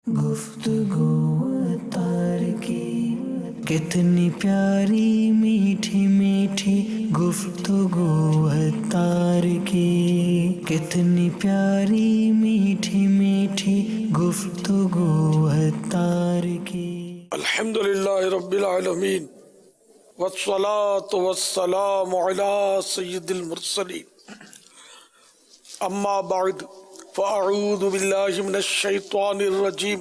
گفتگو تار کی کتنی پیاری میٹھی میٹھی گفتگو تار کی کتنی پیاری میٹھی میٹھی گفتگو تار کی. الحمدللہ رب العالمین والصلاة والسلام علی سید المرسلین اما بعد فاعوذ باللہ من الشیطان الرجیم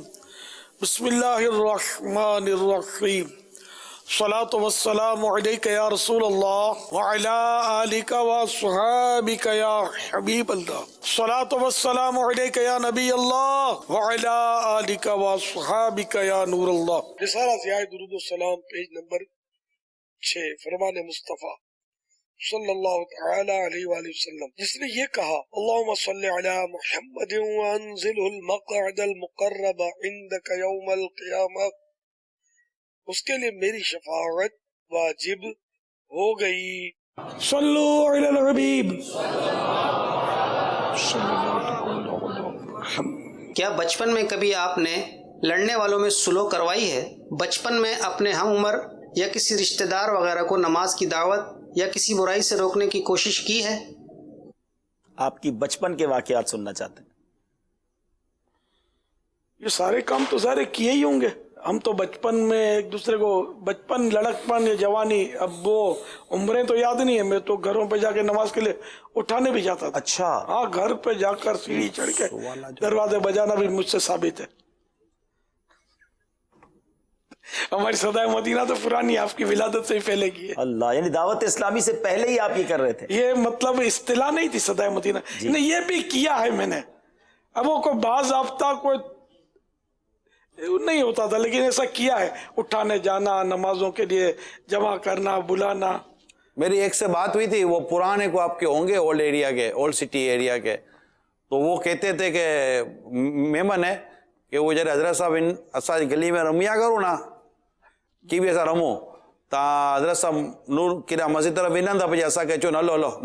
بسم اللہ الرحمن الرحیم الصلاة والسلام علیک یا رسول اللہ وعلی آلک وصحابک یا حبیب اللہ الصلاة والسلام علیک یا نبی اللہ وعلی آلک وصحابک یا نور اللہ. رسالہ ضیاء درود السلام پیج نمبر 6 فرمان مصطفیٰ صلی اللہ تعالی علیہ وآلہ وسلم، جس نے یہ کہا اللہم صلی علی محمد وانزلہ المقعد المقرب عندک یوم القیامہ، اس کے لیے میری شفاعت واجب ہو گئی. صلو علی الحبیب. کیا بچپن میں کبھی آپ نے لڑنے والوں میں سلو کروائی ہے؟ بچپن میں اپنے ہم عمر یا کسی رشتہ دار وغیرہ کو نماز کی دعوت یا کسی برائی سے روکنے کی کوشش کی ہے؟ آپ کی بچپن کے واقعات سننا چاہتے ہیں. یہ سارے کام تو سارے کیے ہی ہوں گے. ہم تو بچپن میں ایک دوسرے کو بچپن لڑکپن یا جوانی، اب وہ عمریں تو یاد نہیں ہے. میں تو گھروں پہ جا کے نماز کے لیے اٹھانے بھی جاتا تھا. اچھا، ہاں، گھر پہ جا کر سیڑھی چڑھ کے دروازے بجانا بھی مجھ سے ثابت ہے. ہماری صدائے مدینہ تو پرانی آپ کی ولادت سے ہی پہلے کی ہے. اللہ، یعنی دعوت اسلامی سے پہلے ہی آپ یہ کر رہے تھے؟ یہ مطلب اصطلاح نہیں تھی صدائے مدینہ، نہیں، یہ بھی کیا ہے میں نے. اب وہ کوئی باضابطہ کوئی نہیں ہوتا تھا، لیکن ایسا کیا ہے، اٹھانے جانا، نمازوں کے لیے جمع کرنا، بلانا. میری ایک سے بات ہوئی تھی، وہ پرانے کو آپ کے ہوں گے، اولڈ ایریا کے، اولڈ سٹی ایریا کے، تو وہ کہتے تھے کہ مہمان ہے کہ وہ جڑے حضرت صاحب اسا گلی میں رمیا کرو نا کی بھی ایسا رمو تا حضرت صاحب نور کیڑا مسجد طرف ونن تھا، پچھے اسا کہ چو نلو ہلو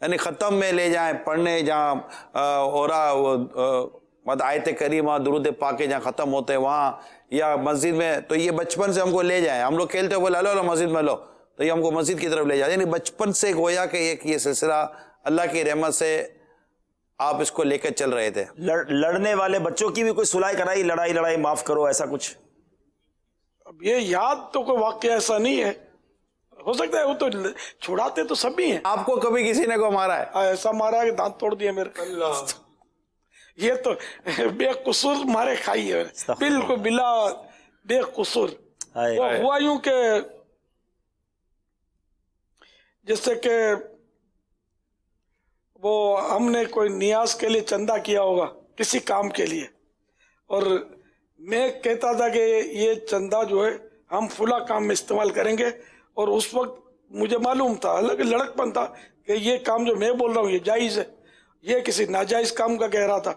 یعنی ختم میں لے جائیں پڑھنے، جہاں اور آیت کریمہ درود پاک جہاں ختم ہوتے ہیں وہاں، یا مسجد میں. تو یہ بچپن سے ہم کو لے جائیں، ہم لوگ کھیلتے ہوئے بولے لو مسجد میں لو، تو یہ ہم کو مسجد کی طرف لے جائے. یعنی بچپن سے گویا کہ ایک یہ سلسلہ اللہ کی رحمت سے آپ اس کو لے کر چل رہے تھے. لڑنے والے بچوں کی بھی کوئی صلح کرائی، لڑائی معاف کرو، ایسا کچھ؟ اب یہ یاد تو کوئی واقعہ ایسا نہیں ہے، ہو سکتا ہے وہ تو چھڑاتے تو سب ہی ہیں. آپ کو کبھی کسی نے کو مارا ہے؟ ایسا مارا ہے کہ دانت توڑ دیے میرے. یہ تو بے قصور مارے کھائی ہے، بالکل بلا بے قصور. وہ ہوا یوں کہ جیسے کہ وہ ہم نے کوئی نیاز کے لیے چندہ کیا ہوگا کسی کام کے لیے، اور میں کہتا تھا کہ یہ چندہ جو ہے ہم فلاں کام میں استعمال کریں گے، اور اس وقت مجھے معلوم تھا، الگ لڑکپن تھا کہ یہ کام جو میں بول رہا ہوں یہ جائز ہے. یہ کسی ناجائز کام کا کہہ رہا تھا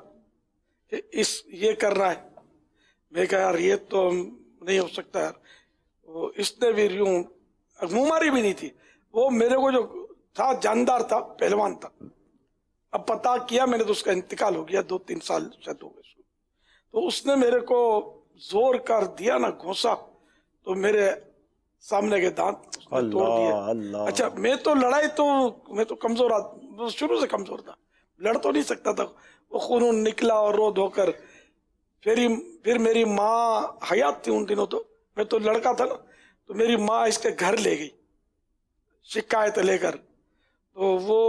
کہ یہ کر رہا ہے. میں کہا یار یہ تو نہیں ہو سکتا یار. وہ اس نے بھی یوں منہ ماری بھی نہیں تھی، وہ میرے کو جو تھا جاندار تھا، پہلوان تھا. اب پتا کیا میں نے تو اس کا انتقال ہو گیا، 2-3 سال شاید ہو گئے اس کو. تو اس نے میرے کو زور کر دیا نا گھونسا، تو میرے سامنے کے دانت توڑ دیے. اچھا، میں تو لڑائی تو میں تو کمزور شروع سے کمزور تھا، لڑ تو نہیں سکتا تھا. وہ خون نکلا اور رو دھو کر پھر میری ماں حیات تھی ان دنوں، تو میں تو لڑکا تھا نا، تو میری ماں اس کے گھر لے گئی شکایت لے کر. تو وہ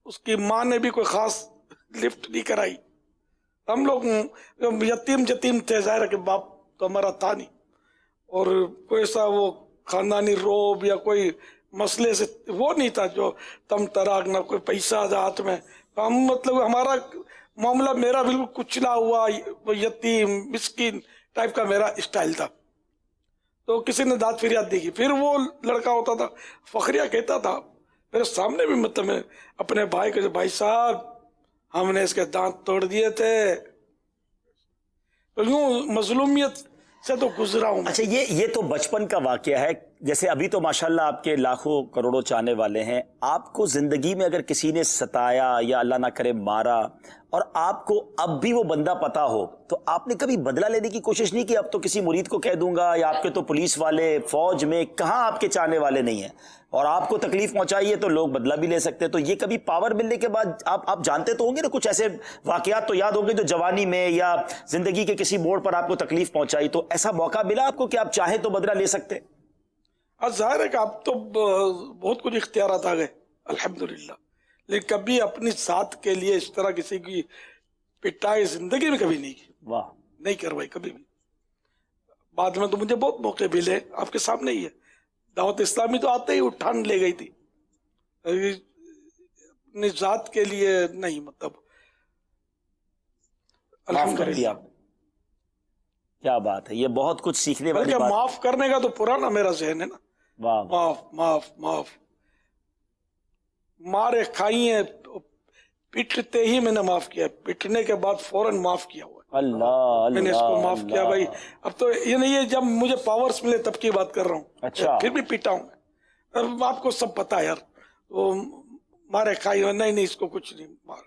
اس کی ماں نے بھی کوئی خاص لفٹ نہیں کرائی. ہم لوگ یتیم تھے، ظاہر ہے کہ باپ تو ہمارا تھا نہیں، اور کوئی ایسا وہ خاندانی روب یا کوئی مسئلے سے وہ نہیں تھا جو تم تراک، نہ کوئی پیسہ تھا ہاتھ میں. ہم مطلب ہمارا معاملہ میرا بالکل کچلا ہوا یتیم مسکین ٹائپ کا میرا اسٹائل تھا. تو کسی نے داد فریاد دی کی. پھر وہ لڑکا ہوتا تھا فخریہ کہتا تھا میرے سامنے بھی، مطلب میں اپنے بھائی کو، بھائی صاحب ہم نے اس کے دانت توڑ دیے تھے. تو یوں مظلومیت سے تو گزرا ہوں. اچھا، یہ تو بچپن کا واقعہ ہے. جیسے ابھی تو ماشاءاللہ آپ کے لاکھوں کروڑوں چاہنے والے ہیں، آپ کو زندگی میں اگر کسی نے ستایا یا اللہ نہ کرے مارا اور آپ کو اب بھی وہ بندہ پتا ہو تو آپ نے کبھی بدلہ لینے کی کوشش نہیں کی؟ اب تو کسی مرید کو کہہ دوں گا، یا آپ کے تو پولیس والے، فوج میں کہاں آپ کے چاہنے والے نہیں ہیں، اور آپ کو تکلیف پہنچائی ہے تو لوگ بدلہ بھی لے سکتے ہیں. تو یہ کبھی پاور ملنے کے بعد آپ جانتے تو ہوں گے نا، کچھ ایسے واقعات تو یاد ہوں گے جو جوانی میں یا زندگی کے کسی موڑ پر آپ کو تکلیف پہنچائی، تو ایسا موقع ملا آپ کو کہ آپ چاہیں تو بدلہ لے سکتے؟ ظاہر ہے کہ اب تو بہت کچھ اختیارات آ گئے الحمدللہ، لیکن کبھی اپنی ذات کے لیے اس طرح کسی کی پٹائی زندگی میں کبھی نہیں کی، واہ، نہیں کروائی کبھی بھی. بعد میں تو مجھے بہت موقع ملے، آپ کے سامنے ہی ہے. دعوت اسلامی تو آتے ہی اٹھان لے گئی تھی، اپنی ذات کے لیے نہیں، مطلب معاف کر دیا الحمدللہ. آپ نے. کیا بات ہے، یہ بہت کچھ سیکھنے والی بلکہ بات. معاف کرنے کا تو پرانا میرا ذہن ہے نا، واہ، معاف معاف معاف. مارے کھائی ہیں پٹتے ہی میں نے معاف کیا، پٹنے کے بعد فوراً معاف کیا ہوا. اللہ میں نے اس کو معاف کیا. بھائی اللہ. اب تو یہ نہیں ہے جب مجھے پاورز ملے تب کی بات کر رہا ہوں. اچھا. پھر بھی پیٹا ہوں. اب آپ کو سب پتا ہے یار، وہ مارے کھائی ہوئے، نہیں اس کو کچھ نہیں مار.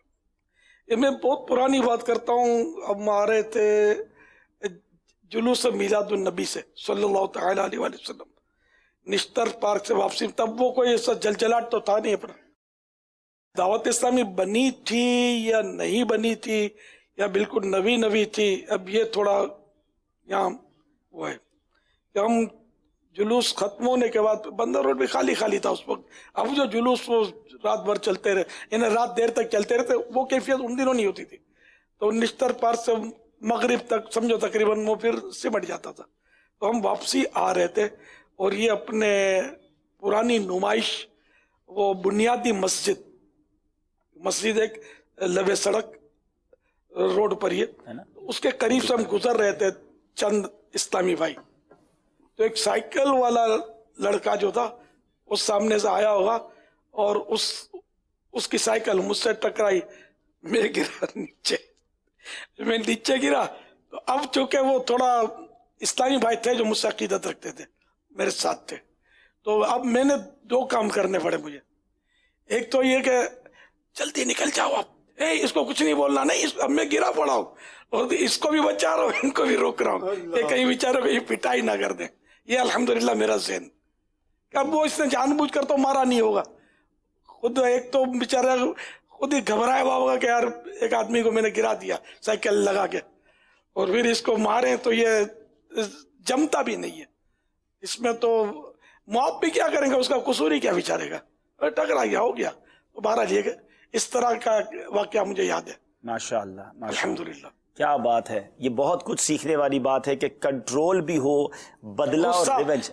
یہ میں بہت پرانی بات کرتا ہوں. اب مارے تھے جلوس میلاد النبی سے صلی اللہ تعالی علیہ وآلہ وسلم، نشتر پارک سے واپسی. تب وہ کوئی ایسا جلجلاٹ تو تھا نہیں اپنا. دعوت اسلامی بنی تھی یا نہیں بنی تھی یا بالکل نوی تھی، اب یہ تھوڑا یہاں وہ ہے کہ ہم جلوس ختم ہونے کے بعد بندر روڈ بھی خالی تھا اس وقت. اب جو جلوس وہ رات بھر چلتے رہے، یعنی رات دیر تک چلتے رہتے، وہ کیفیت ان دنوں نہیں ہوتی تھی. تو نشتر پارک سے مغرب تک سمجھو تقریباً وہ پھر سمٹ جاتا تھا. تو ہم واپسی آ رہے تھے اور یہ اپنے پرانی نمائش، وہ بنیادی مسجد ایک لبے سڑک روڈ پر ہی ہے، اس کے قریب سے ہم گزر رہے تھے. چند اسلامی بھائی، تو ایک سائیکل والا لڑکا جو تھا وہ سامنے سے آیا ہوگا اور اس کی سائیکل مجھ سے ٹکرائی، میں گرا نیچے. میں نیچے گرا تو اب چونکہ وہ تھوڑا اسلامی بھائی تھے جو مجھ سے عقیدت رکھتے تھے، میرے ساتھ تھے، تو اب میں نے دو کام کرنے پڑے مجھے. ایک تو یہ کہ جلدی نکل جاؤ آپ، اس کو کچھ نہیں بولنا، نہیں اب میں گرا پڑا ہوں اور اس کو بھی بچا رہا ہوں، ان کو بھی روک رہا ہوں کہ کہیں بیچاروں کو یہ پٹائی نہ کر دیں. یہ الحمدللہ میرا ذہن. اب وہ اس نے جان بوجھ کر تو مارا نہیں ہوگا، خود ایک تو بیچارہ خود ہی گھبرایا ہوا ہوگا کہ یار ایک آدمی کو میں نے گرا دیا سائیکل لگا کے، اور پھر اس کو مارے تو یہ جمتا بھی نہیں ہے. اس میں تو معاف بھی کیا کریں گے، اس کا قصور ہی کیا بیچارے گا، ٹکرا گیا ہو گیا. تو بہرحال یہ کہ اس طرح کا واقعہ مجھے یاد ہے. ماشاءاللہ الحمدللہ. کیا بات ہے، یہ بہت کچھ سیکھنے والی بات ہے کہ کنٹرول بھی ہو، بدلہ اور ریونج.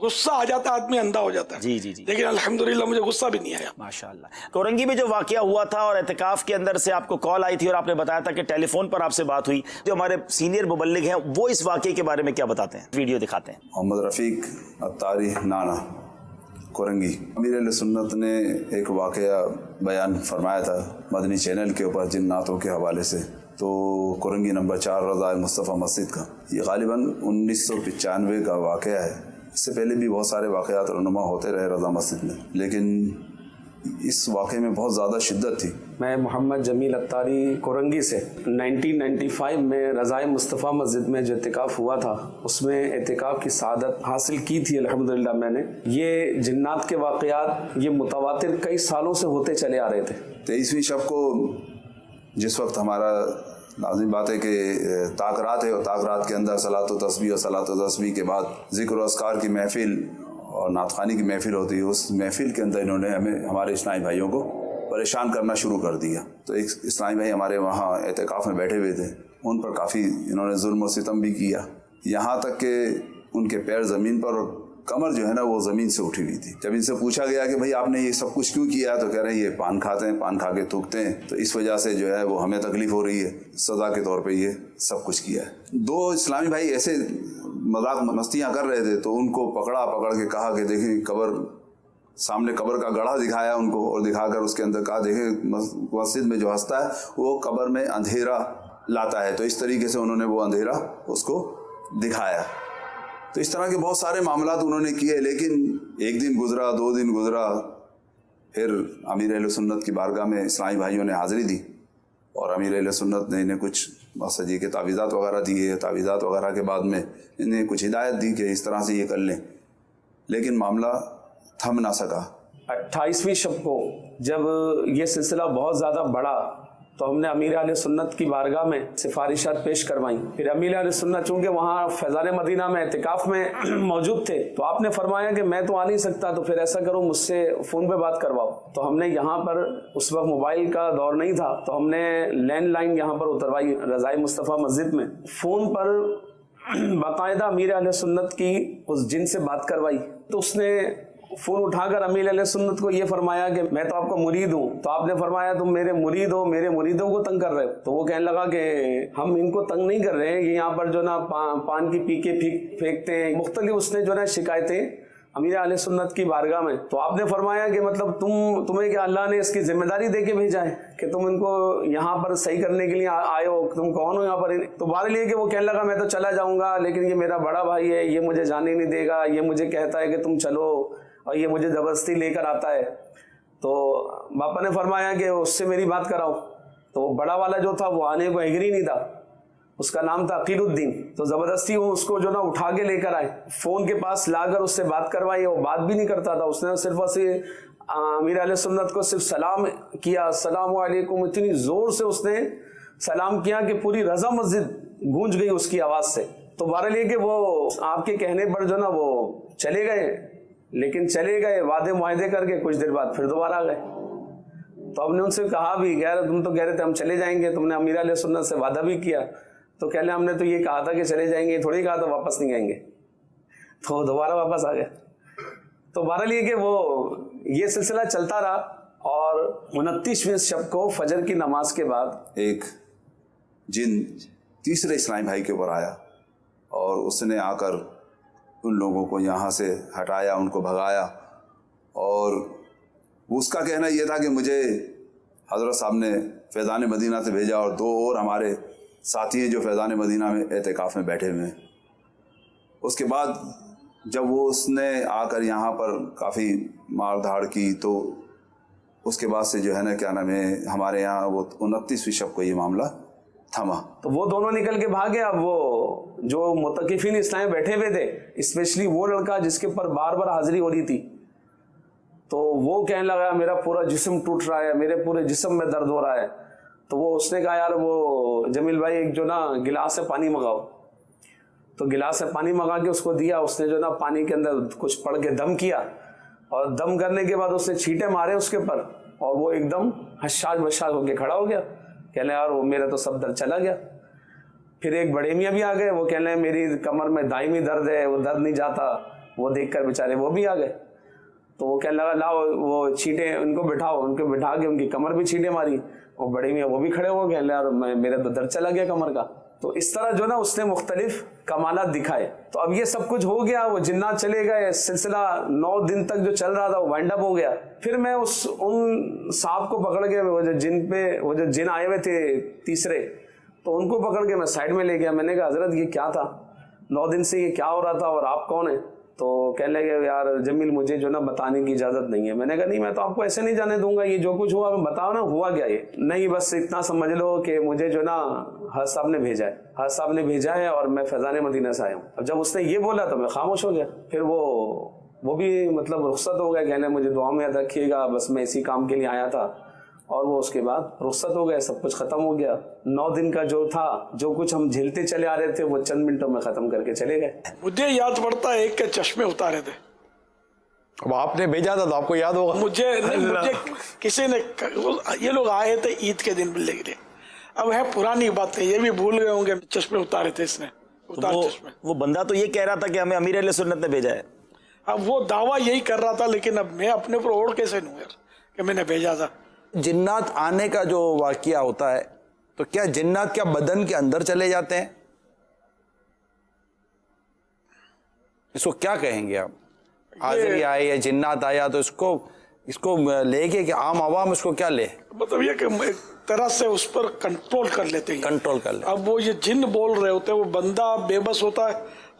غصہ آ جاتا ہے، آدمی اندھا ہو جاتا ہے. جی لیکن الحمدللہ مجھے غصہ بھی نہیں آیا. ماشاءاللہ. کورنگی میں جو واقعہ ہوا تھا اور اعتکاف کے اندر سے آپ کو کال آئی تھی اور آپ نے بتایا تھا کہ ٹیلی فون پر آپ سے بات ہوئی، جو ہمارے سینئر مبلغ ہیں وہ اس واقعے کے بارے میں کیا بتاتے ہیں، ویڈیو دکھاتے ہیں. محمد رفیق اتاری نانا کورنگی. امیر اہل سنت نے ایک واقعہ بیان فرمایا تھا مدنی چینل کے اوپر جناتوں کے حوالے سے. تو کورنگی نمبر 4 رضا مصطفیٰ مسجد کا، یہ غالباً 1995 کا واقعہ ہے. اس سے پہلے بھی بہت سارے واقعات رونما ہوتے رہے رضا مسجد میں، لیکن اس واقعے میں بہت زیادہ شدت تھی. میں محمد جمیل اتاری کورنگی سے 1995 میں رضائے مصطفیٰ مسجد میں جو اعتکاف ہوا تھا اس میں اعتکاف کی سعادت حاصل کی تھی الحمدللہ. میں نے یہ جنات کے واقعات یہ متواتر کئی سالوں سے ہوتے چلے آ رہے تھے. 23ویں شب کو جس وقت ہمارا لازم بات ہے کہ طاق رات ہے، اور طاق رات کے اندر صلاۃ و تسبیح اور صلاۃ و تسبیح کے بعد ذکر و اذکار کی محفل اور نعت خوانی کی محفل ہوتی ہے. اس محفل کے اندر انہوں نے ہمارے اسلامی بھائیوں کو پریشان کرنا شروع کر دیا. تو ایک اسلامی بھائی ہمارے وہاں اعتکاف میں بیٹھے ہوئے تھے، ان پر کافی انہوں نے ظلم و ستم بھی کیا، یہاں تک کہ ان کے پیر زمین پر اور کمر جو ہے نا وہ زمین سے اٹھی ہوئی تھی. جب ان سے پوچھا گیا کہ بھائی آپ نے یہ سب کچھ کیوں کیا، تو کہہ رہے ہیں یہ پان کھاتے ہیں، پان کھا کے تھوکتے ہیں، تو اس وجہ سے جو ہے وہ ہمیں تکلیف ہو رہی ہے، سزا کے طور پہ یہ سب کچھ کیا ہے. دو اسلامی بھائی ایسے مذاق مستیاں کر رہے تھے تو ان کو پکڑ کے کہا کہ دیکھیں قبر، سامنے قبر کا گڑھا دکھایا ان کو اور دکھا کر اس کے اندر کہا دیکھیں مسجد میں جو ہنستا ہے وہ قبر میں اندھیرا لاتا ہے. تو اس طریقے سے انہوں نے وہ اندھیرا اس کو دکھایا. تو اس طرح کے بہت سارے معاملات انہوں نے کیے، لیکن ایک دن گزرا، 2 دن گزرا، پھر امیر اہل سنت کی بارگاہ میں اسلامی بھائیوں نے حاضری دی اور امیر اہل سنت نے انہیں کچھ مقصد یہ کہ تعویذات وغیرہ دیے، تعویذات وغیرہ کے بعد میں انہیں کچھ ہدایت دی کہ اس طرح سے یہ کر لیں، لیکن معاملہ تھم نہ سکا۔ 28ویں شب کو جب یہ سلسلہ بہت زیادہ بڑھا تو ہم نے امیر اہل سنت کی بارگاہ میں سفارشات پیش کروائیں۔ پھر امیر اہل سنت چونکہ وہاں فیضان مدینہ میں اعتکاف میں موجود تھے تو آپ نے فرمایا کہ میں تو آ نہیں سکتا، تو پھر ایسا کرو مجھ سے فون پہ بات کرواؤ۔ تو ہم نے یہاں پر اس وقت موبائل کا دور نہیں تھا تو ہم نے لینڈ لائن یہاں پر اتروائی رضائے مصطفیٰ مسجد میں، فون پر باقاعدہ امیر اہل سنت کی اس جن سے بات کروائی۔ تو اس نے فون اٹھا کر امیر اہل سنت کو یہ فرمایا کہ میں تو آپ کا مرید ہوں۔ تو آپ نے فرمایا تم میرے مرید ہو، میرے مریدوں کو تنگ کر رہے ہو۔ تو وہ کہنے لگا کہ ہم ان کو تنگ نہیں کر رہے ہیں، یہ یہاں پر جو نا پان کی پی کے پھینکتے ہیں، مختلف اس نے جو نا شکایتیں امیر اہل سنت کی بارگاہ میں۔ تو آپ نے فرمایا کہ مطلب تمہیں کیا اللہ نے اس کی ذمہ داری دے کے بھیجا ہے کہ تم ان کو یہاں پر صحیح کرنے کے لیے آئے ہو، تم کون ہو یہاں پر؟ تو بہرحال یہ کہ وہ کہنے لگا میں تو چلا جاؤں گا، لیکن یہ میرا بڑا بھائی ہے، یہ مجھے جانے نہیں دے گا، یہ مجھے کہتا ہے کہ تم چلو اور یہ مجھے زبردستی لے کر آتا ہے۔ تو باپا نے فرمایا کہ اس سے میری بات کراؤ۔ تو وہ بڑا والا جو تھا وہ آنے کو ایگری نہیں تھا، اس کا نام تھا عقیل الدین۔ تو زبردستی وہ اس کو جو نا اٹھا کے لے کر آئے، فون کے پاس لا کر اس سے بات کروائی۔ وہ بات بھی نہیں کرتا تھا، اس نے صرف امیر اہل سنت کو صرف سلام کیا، السلام علیکم، اتنی زور سے اس نے سلام کیا کہ پوری رضا مسجد گونج گئی اس کی آواز سے۔ تو بہرحال یہ کہ وہ آپ کے کہنے پر جو نا وہ چلے گئے، لیکن چلے گئے وعدے معاہدے کر کے، کچھ دیر بعد پھر دوبارہ آ گئے۔ تو ہم نے ان سے کہا بھی کہ یار تم تو کہہ رہے تھے ہم چلے جائیں گے، تم نے امیر اہل سنت سے وعدہ بھی کیا۔ تو کہہ لیں ہم نے تو یہ کہا تھا کہ چلے جائیں گے، تھوڑی کہا تھا واپس نہیں آئیں گے۔ تو دوبارہ واپس آ گئے۔ تو بہرحال یہ کہ وہ یہ سلسلہ چلتا رہا، اور 29ویں شب کو فجر کی نماز کے بعد ایک جن تیسرے اسلامی بھائی کے اوپر آیا اور اس نے آ کر ان لوگوں کو یہاں سے ہٹایا، ان کو بھگایا، اور اس کا کہنا یہ تھا کہ مجھے حضرت صاحب نے فیضان مدینہ سے بھیجا اور 2 اور ہمارے ساتھی ہیں جو فیضان مدینہ میں اعتکاف میں بیٹھے ہوئے ہیں۔ اس کے بعد جب وہ اس نے آ کر یہاں پر کافی مار دھاڑ کی تو اس کے بعد سے جو ہے نا کیا نام ہے ہمارے یہاں وہ 29ویں شب کو یہ معاملہ تھما۔ تو وہ دونوں نکل کے بھاگے۔ اب وہ جو متقفین اسلام بیٹھے ہوئے تھے، اسپیشلی وہ لڑکا جس کے اوپر بار بار حاضری ہو رہی تھی، تو وہ کہنے لگا میرا پورا جسم ٹوٹ رہا ہے، میرے پورے جسم میں درد ہو رہا ہے۔ تو وہ اس نے کہا یار وہ جمیل بھائی ایک جو نا گلاس سے پانی منگاؤ۔ تو گلاس سے پانی منگا کے اس کو دیا۔ اس نے جو نا پانی کے اندر کچھ پڑھ کے دم کیا، اور دم کرنے کے بعد اس نے چھینٹے مارے اس کے اوپر، اور وہ ایک دم حشاش بشاش ہو کے کھڑا ہو گیا، کہنے یار وہ میرا تو سب درد چلا گیا۔ پھر ایک بڑے میاں بھی آ گئے، وہ کہنے میری کمر میں دائمی درد ہے، وہ درد نہیں جاتا۔ وہ دیکھ کر بیچارے وہ بھی آ گئے۔ تو وہ کہنے لگا لاؤ وہ چھینٹے ان کو بٹھاؤ، ان کو بٹھا کے ان کی کمر بھی چھینٹے ماری۔ وہ بڑے میاں وہ بھی کھڑے ہو گئے، یار میرا تو درد چلا گیا کمر کا۔ تو اس طرح جو نا اس نے مختلف کمالات دکھائے۔ تو اب یہ سب کچھ ہو گیا، وہ جنات چلے گئے، سلسلہ 9 دن تک جو چل رہا تھا وہ وائنڈ اپ ہو گیا۔ پھر میں ان صاحب کو پکڑ کے وہ جو جن آئے ہوئے تھے تیسرے، تو ان کو پکڑ کے میں سائڈ میں لے گیا۔ میں نے کہا حضرت یہ کیا تھا، 9 دن سے یہ کیا ہو رہا تھا اور آپ کون ہیں؟ تو کہنے لگے یار جمیل مجھے جو نا بتانے کی اجازت نہیں ہے۔ میں نے کہا نہیں میں تو آپ کو ایسے نہیں جانے دوں گا، یہ جو کچھ ہوا بتاؤ نا ہوا کیا یہ؟ نہیں بس اتنا سمجھ لو کہ مجھے جو نا حضرت صاحب نے بھیجا ہے، حضرت صاحب نے بھیجا ہے اور میں فیضان مدینہ سے آیا ہوں۔ اب جب اس نے یہ بولا تو میں خاموش ہو گیا۔ پھر وہ بھی مطلب رخصت ہو گیا، کہنے مجھے دعا میں یاد رکھیے گا، بس میں اسی کام کے لیے آیا تھا۔ اور وہ اس کے بعد رخصت ہو گئے، سب کچھ ختم ہو گیا۔ 9 دن کا جو تھا، جو کچھ ہم جھیلتے چلے آ رہے تھے، وہ چند منٹوں میں ختم کر کے چلے گئے۔ مجھے یاد پڑتا ہے ایک کے چشمے اتارے تھے۔ اب آپ نے بھیجا تھا تو آپ کو یاد ہوگا۔ مجھے کسی نے، یہ لوگ آئے تھے عید کے دن ملنے کے لیے۔ اب ہے پرانی بات ہے، یہ بھی بھول گئے ہوں گے، چشمے اتارے تھے اس نے، چشمے۔ وہ بندہ تو یہ کہہ رہا تھا کہ ہمیں امیر اہل سنت نے بھیجا ہے۔ اب وہ دعویٰ یہی کر رہا تھا، لیکن اب میں اپنے اوپر اوڑھ کیسے لوں یار کہ میں نے بھیجا تھا۔ جنات آنے کا جو واقعہ ہوتا ہے تو کیا جنات کیا بدن کے اندر چلے جاتے ہیں؟ اس کو کیا کہیں گے آپ؟ حاضری آئے یا جنات آیا تو اس کو لے کے کہ عام عوام اس کو کیا لے؟ مطلب یہ کہ ایک طرح سے اس پر کنٹرول کر لیتے ہیں، کنٹرول کر لے۔ اب وہ یہ جن بول رہے ہوتے ہیں، وہ بندہ بے بس ہوتا ہے،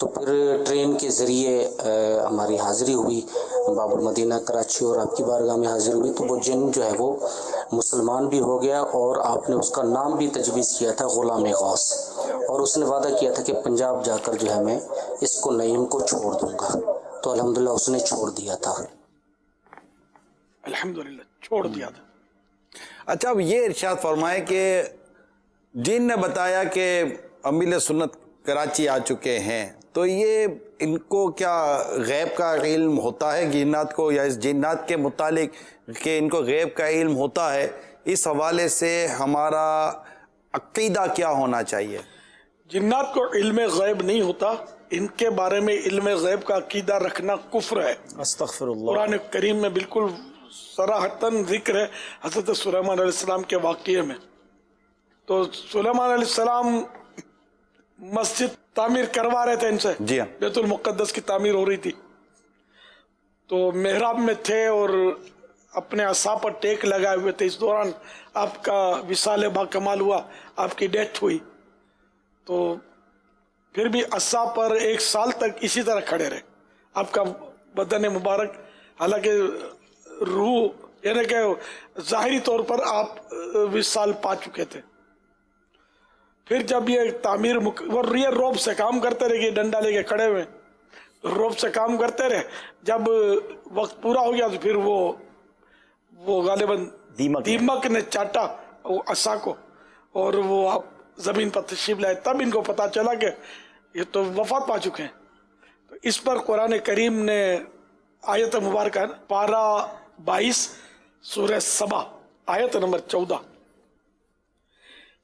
تو پھر ٹرین کے ذریعے ہماری حاضری ہوئی باب المدینہ کراچی اور آپ کی بارگاہ میں حاضر ہوئی، تو وہ جن جو ہے وہ مسلمان بھی ہو گیا اور آپ نے اس کا نام بھی تجویز کیا تھا غلام غوث، اور اس نے وعدہ کیا تھا کہ پنجاب جا کر جو ہے میں اس کو نعیم کو چھوڑ دوں گا، تو الحمدللہ اس نے چھوڑ دیا تھا۔ الحمدللہ چھوڑ دیا تھا۔ اچھا، اب یہ ارشاد فرمائے کہ جن نے بتایا کہ امیر سنت کراچی آ چکے ہیں، تو یہ ان کو کیا غیب کا علم ہوتا ہے جنات کو، یا اس جنات کے متعلق کہ ان کو غیب کا علم ہوتا ہے؟ اس حوالے سے ہمارا عقیدہ کیا ہونا چاہیے؟ جنات کو علم غیب نہیں ہوتا، ان کے بارے میں علم غیب کا عقیدہ رکھنا کفر ہے۔ استغفر اللہ۔ قرآن کریم میں بالکل صراحتاً ذکر ہے حضرت سلیمان علیہ السلام کے واقعے میں۔ تو سلیمان علیہ السلام مسجد تعمیر کروا رہے تھے ان سے، جی ہاں، بیت المقدس کی تعمیر ہو رہی تھی، تو محراب میں تھے اور اپنے عصا پر ٹیک لگائے ہوئے تھے۔ اس دوران آپ کا وصال با کمال ہوا، آپ کی ڈیتھ ہوئی، تو پھر بھی عصا پر 1 سال تک اسی طرح کھڑے رہے۔ آپ کا بدن مبارک، حالانکہ روح یعنی کہ ظاہری طور پر آپ وصال پا چکے تھے۔ پھر جب یہ تعمیر یہ روب سے کام کرتے رہے، ڈنڈا لے کے کھڑے ہوئے روب سے کام کرتے رہے، جب وقت پورا ہو گیا تو پھر وہ غالباً دیمک نے چاٹا وہ عصا کو، اور وہ آپ زمین پر تشریف لائے، تب ان کو پتا چلا کہ یہ تو وفات پا چکے ہیں۔ تو اس پر قرآن کریم نے آیت مبارکہ پارہ 22 سورہ سبا آیت نمبر 14،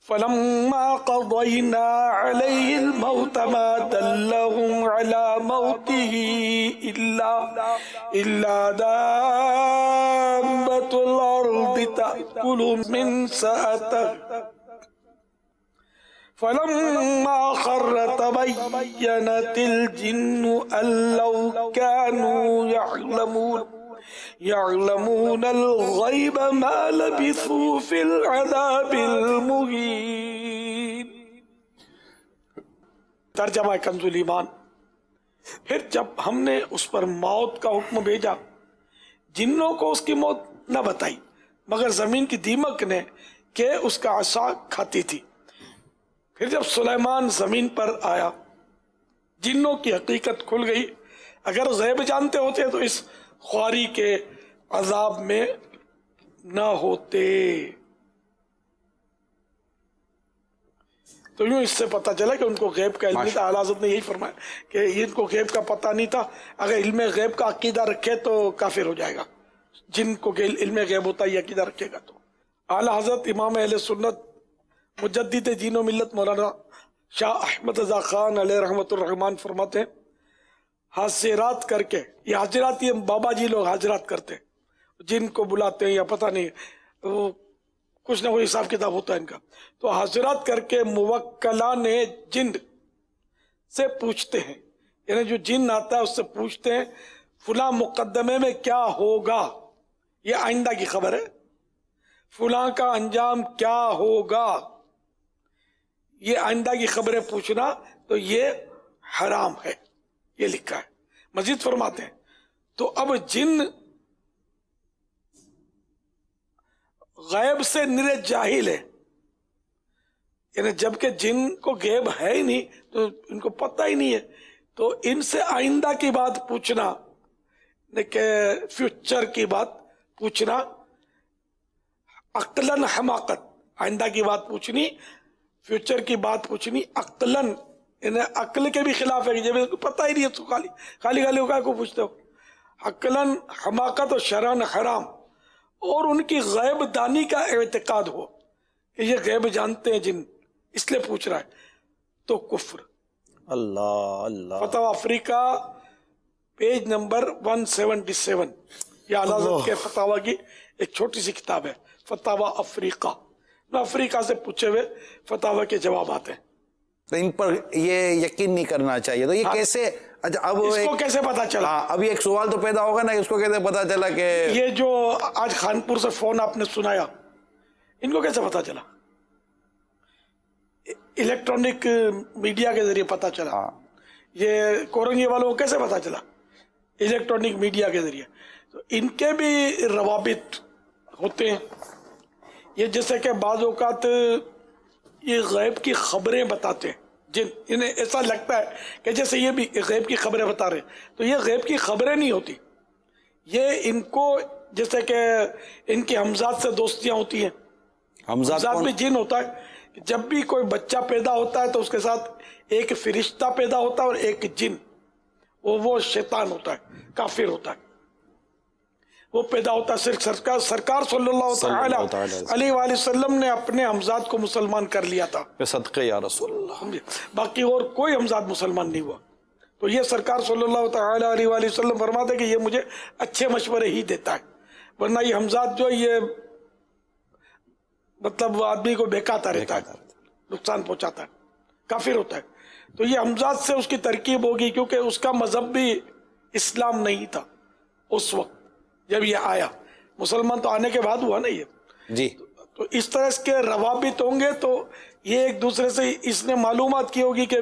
فَلَمَّا قَضَيْنَا عَلَيْهِ الْمَوْتَ مَا دَلَّهُمْ عَلَى مَوْتِهِ إِلَّا دَابَّةُ الْأَرْضِ تَأْكُلُ مِنْ سَأَتَهُ فَلَمَّا خَرَّ تَبَيَّنَتِ الْجِنُّ أَن لَّوْ كَانُوا يعلمون الغیب ما لبثوا فی العذاب المہین۔ ترجمہ کنز الایمان۔ پھر جب ہم نے اس پر موت کا حکم بھیجا، جنوں کو اس کی موت نہ بتائی مگر زمین کی دیمک نے کہ اس کا عصا کھاتی تھی۔ پھر جب سلیمان زمین پر آیا، جنوں کی حقیقت کھل گئی۔ اگر غیب جانتے ہوتے تو اس خواری کے عذاب میں نہ ہوتے۔ تو یوں اس سے پتہ چلا کہ ان کو غیب کا علم نہیں تھا۔ اعلیٰ حضرت نے یہی فرمایا کہ ان کو غیب کا پتہ نہیں تھا، اگر علم غیب کا عقیدہ رکھے تو کافر ہو جائے گا۔ جن کو علم غیب ہوتا ہے یہ عقیدہ رکھے گا تو۔ اعلیٰ حضرت امام اہل سنت مجدد دین و ملت مولانا شاہ احمد رضا خان علیہ رحمۃ الرحمان فرماتے ہیں، حاضرات کر کے، یہ حاضرات یہ بابا جی لوگ حاضرات کرتے ہیں، جن کو بلاتے ہیں یا پتہ نہیں وہ کچھ نہ کوئی حساب کتاب ہوتا ہے ان کا، تو حاضرات کر کے موکلان جن سے پوچھتے ہیں، یعنی جو جن آتا ہے اس سے پوچھتے ہیں فلاں مقدمے میں کیا ہوگا، یہ آئندہ کی خبر ہے، فلاں کا انجام کیا ہوگا، یہ آئندہ کی خبریں پوچھنا تو یہ حرام ہے، یہ لکھا ہے۔ مزید فرماتے ہیں تو اب جن غیب سے نرے جاہل ہے، یعنی جبکہ جن کو غیب ہے ہی نہیں تو ان کو پتہ ہی نہیں ہے، تو ان سے آئندہ کی بات پوچھنا کہ فیوچر کی بات پوچھنا عقلاً حماقت، آئندہ کی بات پوچھنی، فیوچر کی بات پوچھنی عقلاً یعنی عقل کے بھی خلاف ہے، جب پتہ ہی نہیں ہے تو خالی کو پوچھتے ہو، عقلاً حماقت اور شرعاً حرام، اور ان کی غیب دانی کا اعتقاد ہو کہ یہ غیب جانتے ہیں جن اس لیے پوچھ رہا ہے، تو کفر۔ اللہ فتوی افریقہ پیج نمبر 177، یہ اعلیٰ حضرت کے فتاوی کی ایک چھوٹی سی کتاب ہے، فتوی افریقہ، افریقہ سے پوچھے ہوئے فتاوی کے جوابات ہیں۔ تو ان پر یہ یقین نہیں کرنا چاہیے، تو یہ کیسے؟ اچھا، اب اس کو کیسے پتا چلا؟ اب ایک سوال تو پیدا ہوگا نا، اس کو کیسے پتا چلا کہ یہ جو آج خانپور سے فون آپ نے سنایا، ان کو کیسے پتا چلا؟ الیکٹرانک میڈیا کے ذریعے پتا چلا، یہ کورنگی والوں کو کیسے پتا چلا؟ الیکٹرانک میڈیا کے ذریعے. تو ان کے بھی روابط ہوتے ہیں. یہ جیسے کہ بعض اوقات یہ غیب کی خبریں بتاتے ہیں، انہیں ایسا لگتا ہے کہ جیسے یہ بھی غیب کی خبریں بتا رہے ہیں، تو یہ غیب کی خبریں نہیں ہوتی. یہ ان کو جیسے کہ ان کی ہمزاد سے دوستیاں ہوتی ہیں. ہمزاد میں جن ہوتا ہے کہ جب بھی کوئی بچہ پیدا ہوتا ہے تو اس کے ساتھ ایک فرشتہ پیدا ہوتا ہے اور ایک جن، وہ شیطان ہوتا ہے، کافر ہوتا ہے، وہ پیدا ہوتا ہے. صرف سرکار صلی اللہ تعالی علیہ وآلہ وسلم نے اپنے ہمزاد کو مسلمان کر لیا تھا صدقے یا رسول اللہ. باقی اور کوئی ہمزاد مسلمان نہیں ہوا. تو یہ سرکار صلی اللہ تعالی علیہ وآلہ وسلم فرماتے کہ یہ مجھے اچھے مشورے ہی دیتا ہے، ورنہ یہ ہمزاد جو یہ مطلب آدمی کو بہکاتا رہتا ہے، نقصان پہنچاتا ہے، کافر ہوتا ہے. تو یہ ہمزاد سے اس کی ترکیب ہوگی، کیونکہ اس کا مذہب بھی اسلام نہیں تھا اس وقت جب یہ آیا. مسلمان تو آنے کے بعد ہوا نا یہ جی. تو اس طرح کے روابط ہوں گے. تو یہ ایک دوسرے سے اس نے معلومات کی ہوگی کہ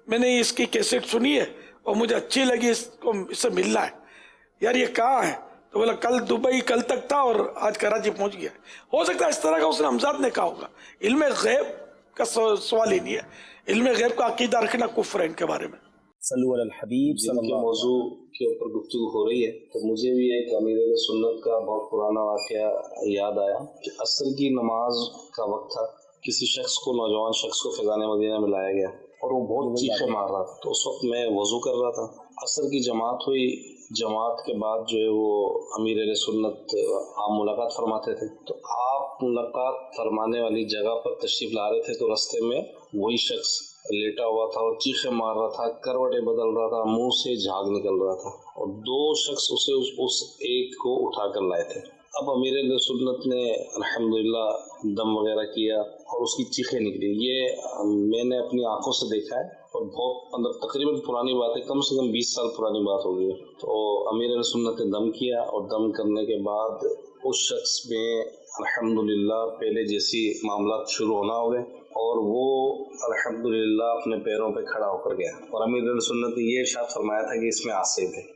میں نے اس کی کیسٹ سنی ہے اور مجھے اچھی لگی، اس سے ملنا ہے. یار یہ کہاں ہے؟ تو بولا کل دبئی کل تک تھا اور آج کراچی پہنچ گیا. ہو سکتا ہے اس طرح کا اس نے ہمزاد نے کہا ہوگا. علم غیب کا سوال ہی نہیں ہے. علم غیب کا عقیدہ رکھنا کفر ہے ان کے بارے میں. صلو علی الحبیب صلی اللہ علیہ وسلم. موضوع کے اوپر گفتگو ہو رہی ہے تو مجھے بھی ایک امیر اہل سنت کا بہت پرانا واقعہ یاد آیا کہ عصر کی نماز کا وقت تھا. کسی شخص کو، نوجوان شخص کو فیضان مدینہ میں لایا گیا اور وہ بہت چیخیں مار رہا تھا. تو اس وقت میں وضو کر رہا تھا. عصر کی جماعت ہوئی. جماعت کے بعد جو ہے وہ امیر اہل سنت آپ ملاقات فرماتے تھے. تو آپ ملاقات فرمانے والی جگہ پر تشریف لا رہے تھے تو راستے میں وہی شخص لیٹا ہوا تھا اور چیخیں مار رہا تھا، کروٹیں بدل رہا تھا، منہ سے جھاگ نکل رہا تھا اور دو شخص اسے اس ایک کو اٹھا کر لائے تھے. اب امیر اہل سنت نے الحمدللہ دم وغیرہ کیا اور اس کی چیخیں نکلی. یہ میں نے اپنی آنکھوں سے دیکھا ہے اور بہت مطلب تقریباً پرانی بات ہے، کم سے کم 20 سال پرانی بات ہو گئی. تو امیر اہل سنت نے دم کیا اور دم کرنے کے بعد اس شخص میں الحمدللہ پہلے جیسی معاملات شروع ہونا ہو گئے اور وہ الحمدللہ اپنے پیروں پہ کھڑا ہو کر گیا. اور امیر اہل سنت نے یہ ارشاد فرمایا تھا کہ اس میں آصف ہے.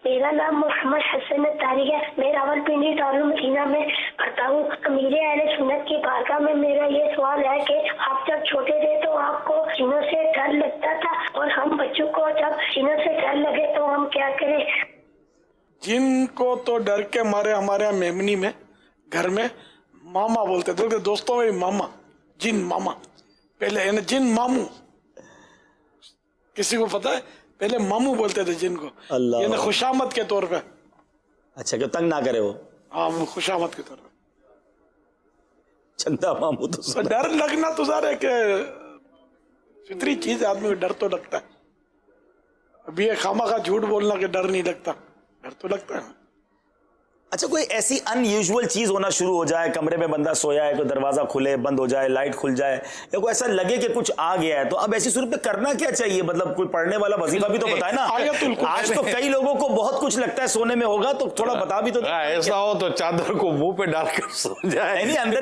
میرا نام محمد حسن طارق ہے. میں راولپنڈی دارالمدینہ میں پڑھتا ہوں. امیر اہل سنت کی بارگاہ میں میرا یہ سوال ہے کہ آپ جب چھوٹے تھے تو آپ کو جنوں سے ڈر لگتا تھا اور ہم بچوں کو جب جنوں سے ڈر لگے تو ہم کیا کریں؟ جن کو تو ڈر کے مارے ہمارے یہاں میمنی میں گھر میں ماما بولتے تھے، دوستوں میں ماما، جن ماما. پہلے جن ماموں، کسی کو پتا ہے پہلے ماموں بولتے تھے جن کو، یعنی خوشامد کے طور پہ. اچھا کہ تنگ نہ کرے وہ. ہاں خوشامد کے طور پہ. چندہ ماموں تو ڈر لگنا تو ظاہر ہے کہ فطری چیز ہے، آدمی کو ڈر تو لگتا ہے. ابھی یہ خامخواہ جھوٹ بولنا کہ ڈر نہیں لگتا، ڈر تو لگتا ہے. اچھا کوئی ایسی ان یوزول چیز ہونا شروع ہو جائے، کمرے میں بندہ سویا ہے، کوئی دروازہ کھلے بند ہو جائے، لائٹ کھل جائے، یا کوئی ایسا لگے کہ کچھ آ گیا ہے، تو اب ایسی صورت میں کرنا کیا چاہیے؟ مطلب کوئی پڑھنے والا وظیفہ بھی تو بتائے نا. آج تو کئی لوگوں کو بہت کچھ لگتا ہے سونے میں ہوگا، تو تھوڑا بتا بھی تو. ایسا ہو تو چادر کو منہ پہ ڈال کر سو جائے. نہیں اندر